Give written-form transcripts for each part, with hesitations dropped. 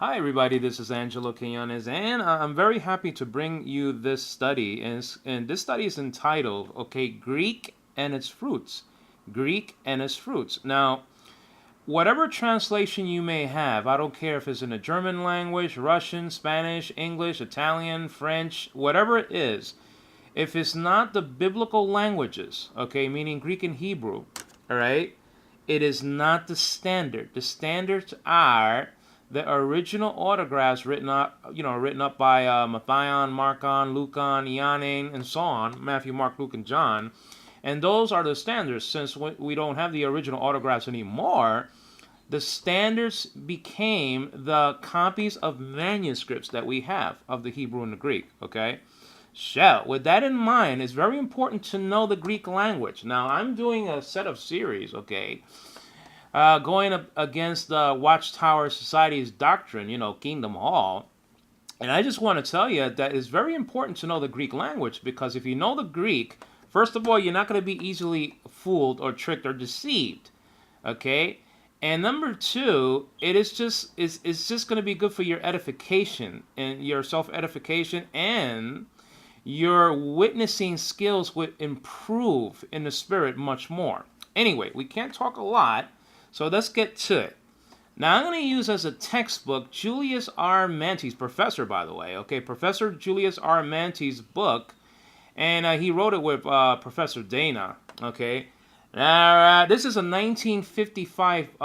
Hi everybody, this is Angelo Quinones, and I'm very happy to bring you this study, and this study is entitled, Greek and its Fruits. Greek and its Fruits. Now, whatever translation you may have, I don't care if it's in the German language, Russian, Spanish, English, Italian, French, whatever it is, if it's not the biblical languages, meaning Greek and Hebrew, all right, it is not the standard. The standards are the original autographs written up by Matthion, Markon, Lucan, Ioannin, and so on, Matthew, Mark, Luke, and John. And those are the standards. Since we don't have the original autographs anymore, the standards became the copies of manuscripts that we have of the Hebrew and the Greek, So, with that in mind, it's very important to know the Greek language. Now, I'm doing a set of series, going up against the Watchtower Society's doctrine, Kingdom Hall. And I just want to tell you that it's very important to know the Greek language, because if you know the Greek, first of all, you're not going to be easily fooled or tricked or deceived, And number two, it's just going to be good for your edification and your self-edification, and your witnessing skills would improve in the spirit much more. Anyway, we can't talk a lot, so let's get to it. Now, I'm going to use as a textbook Julius R. Mante's, professor, by the way, Professor Julius R. Mante's book, and he wrote it with Professor Dana, This is a 1955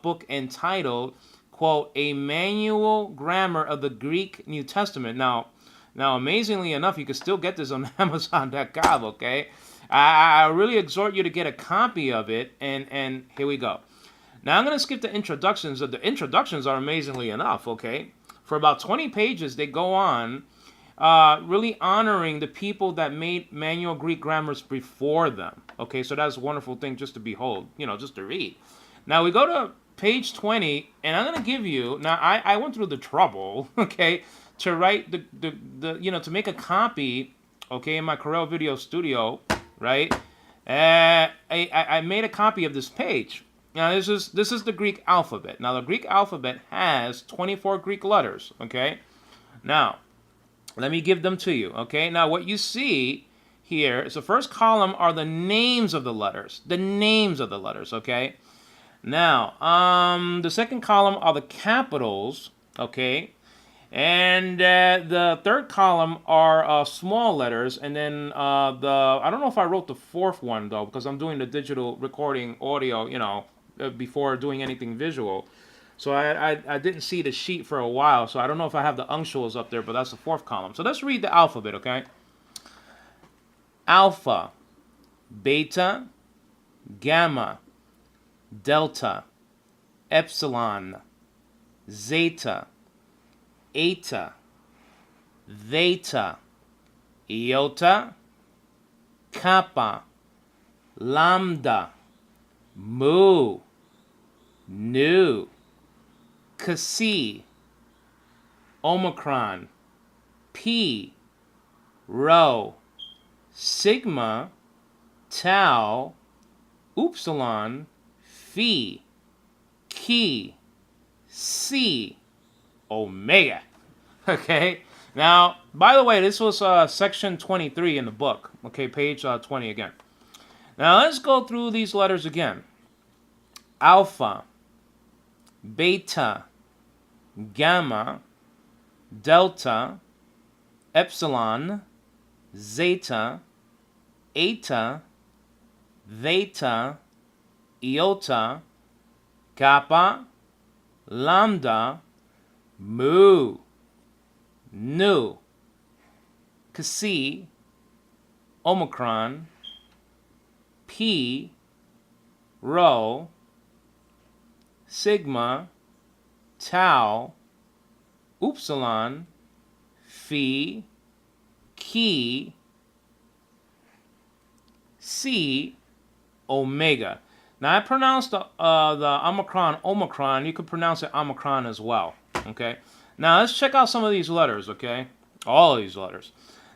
book entitled, quote, A Manual Grammar of the Greek New Testament. Now, amazingly enough, you can still get this on Amazon.com, I really exhort you to get a copy of it, and here we go. Now, I'm going to skip the introductions. The introductions are amazingly enough, For about 20 pages, they go on really honoring the people that made manual Greek grammars before them, So that's a wonderful thing just to behold, just to read. Now, we go to page 20, and I'm going to give you, now, I went through the trouble, to write to make a copy, in my Corel Video Studio, right? I made a copy of this page. Now, this is the Greek alphabet. Now, the Greek alphabet has 24 Greek letters, Now, let me give them to you, Now, what you see here is the first column are the names of the letters. The names of the letters, Now, the second column are the capitals, And the third column are small letters, and then I don't know if I wrote the fourth one, though, because I'm doing the digital recording audio, before doing anything visual. So I didn't see the sheet for a while, so I don't know if I have the uncials up there, but that's the fourth column. So let's read the alphabet, Alpha, beta, gamma, delta, epsilon, zeta, eta, theta, iota, kappa, lambda, mu, nu, Xi, omicron, pi, rho, sigma, tau, upsilon, phi, chi, c, omega. Now, by the way, this was section 23 in the book. Page 20 again. Now, let's go through these letters again. Alpha, beta, gamma, delta, epsilon, zeta, eta, theta, iota, kappa, lambda, mu, nu, Xi, omicron, pi, rho, sigma, tau, upsilon, phi, chi, c, omega. Now, I pronounced the omicron. You could pronounce it omicron as well, Now, let's check out some of these letters, All of these letters.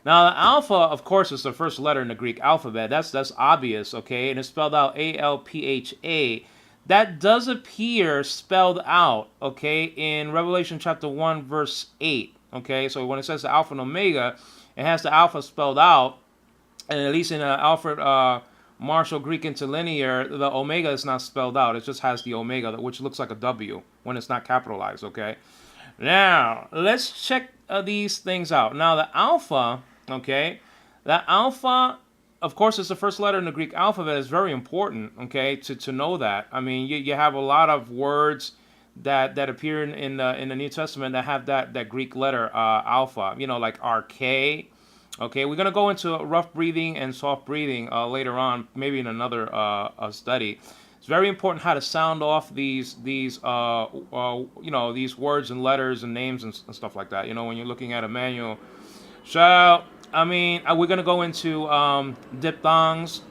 Now, the alpha, of course, is the first letter in the Greek alphabet. That's obvious, And it's spelled out A-L-P-H-A. that does appear spelled out, okay, in Revelation chapter 1, verse 8. Okay, so when it says the Alpha and Omega, it has the Alpha spelled out, and at least in Alfred Marshall Greek Interlinear, the Omega is not spelled out. It just has the Omega, which looks like a W when it's not capitalized, okay? Now, let's check these things out. Now, the Alpha, okay, the Alpha, of course, is the first letter in the Greek alphabet. It's very important, okay, to know that. I mean, you have a lot of words that appear in the New Testament that have that Greek letter alpha, you know, like RK. Okay, we're going to go into rough breathing and soft breathing later on, maybe in another study. It's very important how to sound off these you know, these words and letters and names and stuff like that, you know, when you're looking at a manual. So, I mean, we're going to go into diphthongs,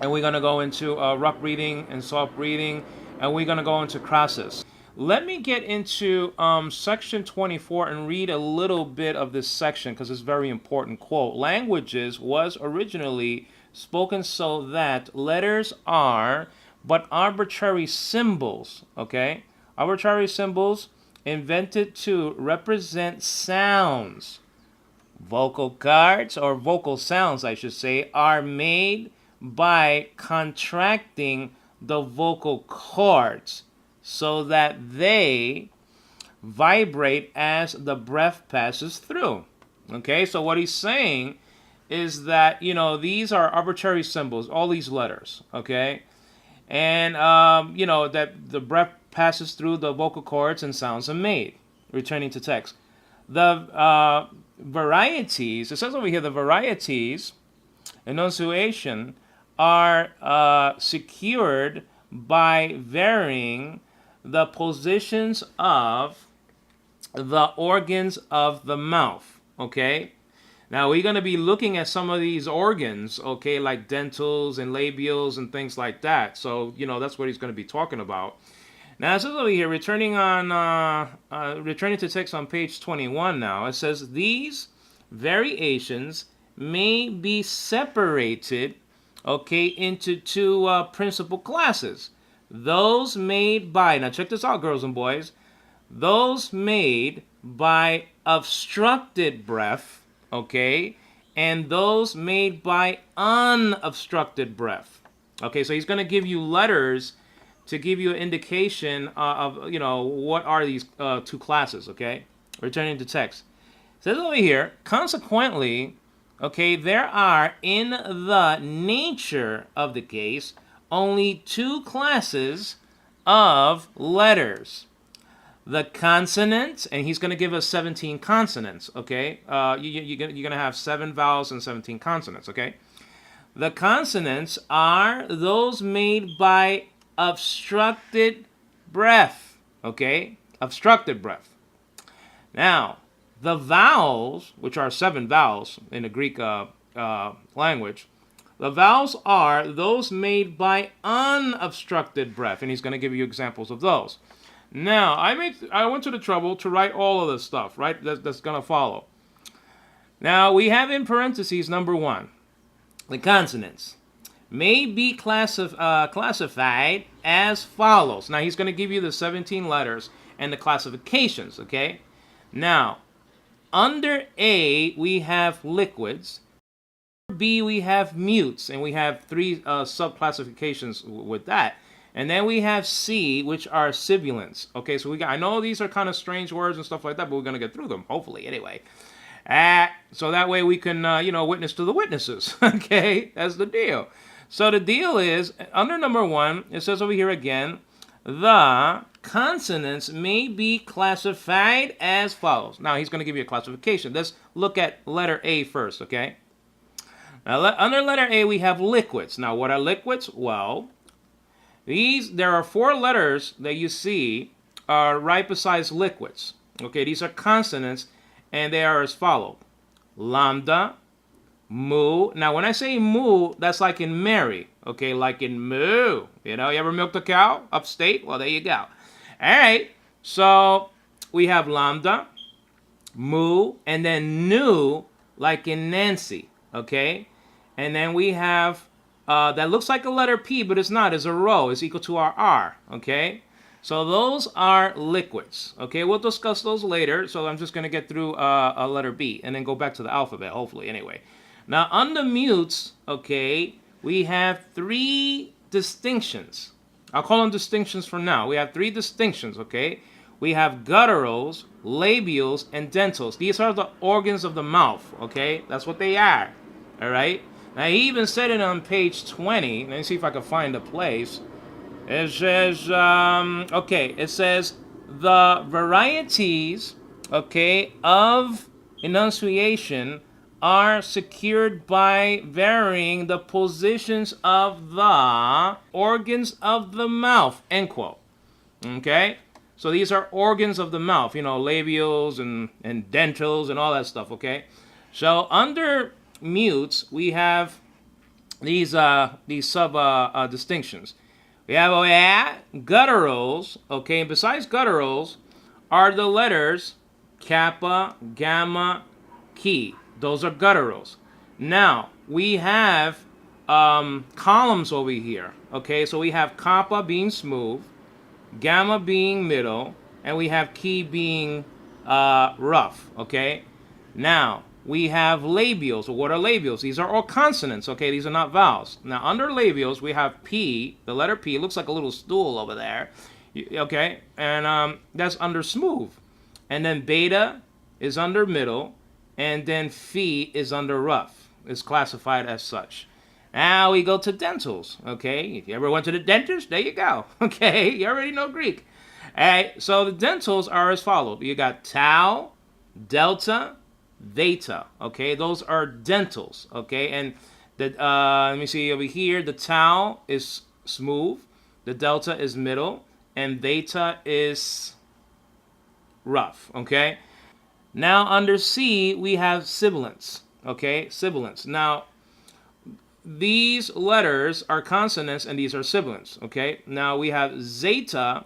and we're going to go into rough breathing and soft breathing, and we're going to go into crassus. Let me get into section 24 and read a little bit of this section because it's very important. Quote, languages was originally spoken so that letters are but arbitrary symbols, okay? Arbitrary symbols invented to represent sounds. Vocal cards, or vocal sounds, I should say, are made by contracting the vocal cords so that they vibrate as the breath passes through. Okay, so what he's saying is that, you know, these are arbitrary symbols, all these letters, okay? And, you know, that the breath passes through the vocal cords and sounds are made. Returning to text. The varieties, it says over here, the varieties, enunciation, are secured by varying the positions of the organs of the mouth, okay? Now, we're going to be looking at some of these organs, okay, like dentals and labials and things like that. So, you know, that's what he's going to be talking about. Now, it says over here, returning to text on page 21 now, it says, these variations may be separated, okay, into two principal classes. Those made by, now check this out, girls and boys, those made by obstructed breath, okay, and those made by unobstructed breath. Okay, so he's going to give you letters to give you an indication of, you know, what are these two classes, okay? Returning to text. It says over here, consequently, okay, there are in the nature of the case only two classes of letters. The consonants, and he's going to give us 17 consonants, okay? You're going to have 7 vowels and 17 consonants, okay? The consonants are those made by obstructed breath, okay? Obstructed breath. Now, the vowels, which are 7 vowels in the Greek language, the vowels are those made by unobstructed breath, and he's going to give you examples of those. Now, I went to the trouble to write all of this stuff, right? That's going to follow. Now, we have in parentheses number 1, the consonants may be classified as follows. Now, he's going to give you the 17 letters and the classifications, okay? Now, under A, we have liquids. B, we have mutes, and we have 3 sub-classifications with that. And then we have C, which are sibilants. Okay, so I know these are kind of strange words and stuff like that, but we're going to get through them, hopefully, anyway. So that way we can, you know, witness to the witnesses. Okay, that's the deal. So the deal is, under number 1, it says over here again, the consonants may be classified as follows. Now, he's going to give you a classification. Let's look at letter A first, okay? Now, under letter A, we have liquids. Now, what are liquids? Well, there are 4 letters that you see are right beside liquids. Okay, these are consonants, and they are as follows. Lambda, mu. Now, when I say mu, that's like in Mary. Okay, like in moo. You know, you ever milked a cow upstate? Well, there you go. All right, so we have lambda, mu, and then nu, like in Nancy. Okay, and then we have that looks like a letter P, but it's not. It's a rho. It's equal to our R. Okay. So those are liquids. Okay, we'll discuss those later. So I'm just going to get through a letter B and then go back to the alphabet, hopefully, anyway. Now, under mutes, okay, we have three distinctions. I'll call them distinctions for now. We have three distinctions, okay? We have gutturals, labials, and dentals. These are the organs of the mouth, okay? That's what they are, all right? Now, he even said it on page 20. Let me see if I can find a place. It says, okay, it says the varieties, okay, of enunciation are secured by varying the positions of the organs of the mouth, end quote. Okay? So these are organs of the mouth, you know, labials and dentals and all that stuff, okay? So under mutes, we have these sub distinctions. We have gutturals, okay, and besides gutturals are the letters kappa, gamma, chi. Those are gutturals. Now, we have columns over here, okay? So we have kappa being smooth, gamma being middle, and we have chi being rough, okay? Now, we have labials. So what are labials? These are all consonants, okay? These are not vowels. Now, under labials, we have P, the letter P. It looks like a little stool over there, okay? And that's under smooth. And then beta is under middle, and then phi is under rough. It's classified as such. Now we go to dentals, okay? If you ever went to the dentist, there you go, okay? You already know Greek. All right, so the dentals are as follows. You got tau, delta, theta, okay? Those are dentals, okay? And the, let me see over here. The tau is smooth, the delta is middle, and theta is rough, okay? Now, under C, we have sibilants, okay? Sibilants. Now, these letters are consonants, and these are sibilants, okay? Now, we have zeta,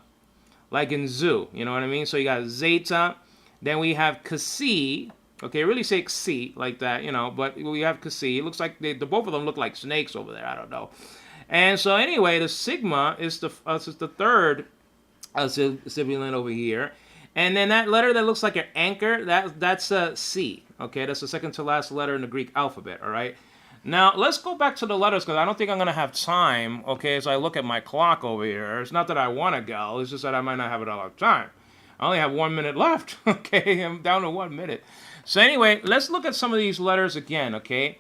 like in zoo, you know what I mean? So you got zeta. Then we have kasi, okay? Really say kasi like that, you know, but we have kasi. It looks like the both of them look like snakes over there. I don't know. And so anyway, the sigma is the third sibilant over here. And then that letter that looks like an anchor, that's a C. Okay, that's the second to last letter in the Greek alphabet, all right? Now, let's go back to the letters because I don't think I'm going to have time, okay, as I look at my clock over here. It's not that I want to go. It's just that I might not have it all the time. I only have 1 minute left, okay? I'm down to 1 minute. So anyway, let's look at some of these letters again, okay?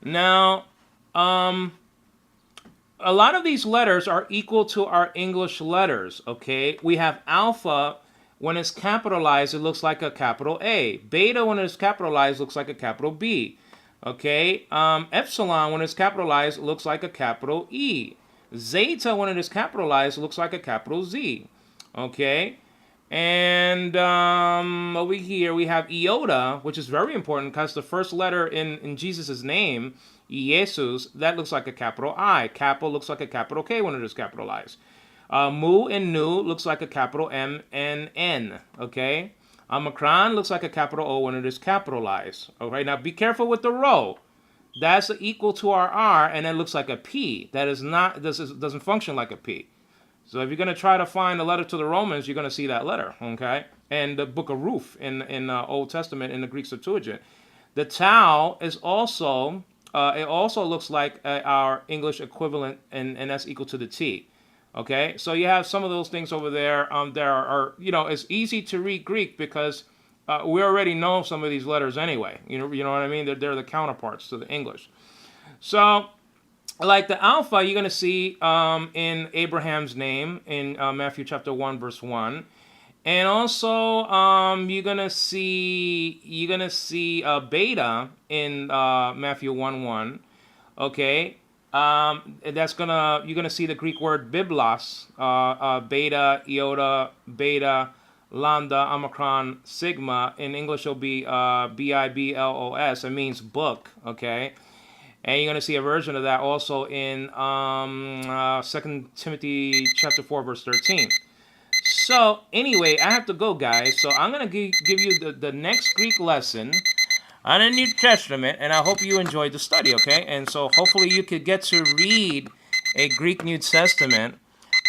Now, a lot of these letters are equal to our English letters, okay? We have alpha. When it's capitalized, it looks like a capital A. Beta, when it's capitalized, looks like a capital B. Okay? Epsilon, when it's capitalized, looks like a capital E. Zeta, when it is capitalized, looks like a capital Z. Okay? And over here, we have iota, which is very important because the first letter in Jesus' name, Jesus, that looks like a capital I. Kappa looks like a capital K when it is capitalized. Mu and nu looks like a capital M and N, okay? Omicron looks like a capital O when it is capitalized. Okay, now be careful with the rho. That's equal to our R, and it looks like a P. That is not, doesn't function like a P. So if you're going to try to find a letter to the Romans, you're going to see that letter, okay? And the book of Ruth in Old Testament in the Greek Septuagint. The tau is also, it also looks like our English equivalent, and that's equal to the T. Okay, so you have some of those things over there. There are, you know, it's easy to read Greek because we already know some of these letters anyway. You know what I mean? They're the counterparts to the English. So, like the alpha, you're going to see in Abraham's name in Matthew chapter 1, verse 1. And also, you're gonna see beta in Matthew 1:1. Okay. You're gonna see the Greek word biblos, beta, iota, beta, lambda, omicron, sigma. In English, it'll be biblos. It means book. Okay, and you're gonna see a version of that also in 2 Timothy chapter 4, verse 13. So anyway, I have to go, guys. So I'm gonna give you the next Greek lesson. on the New Testament, and I hope you enjoyed the study, okay? And so hopefully you could get to read a Greek New Testament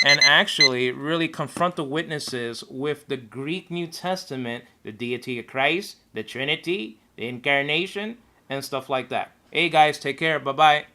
and actually really confront the witnesses with the Greek New Testament, the deity of Christ, the Trinity, the incarnation, and stuff like that. Hey guys, take care. Bye-bye.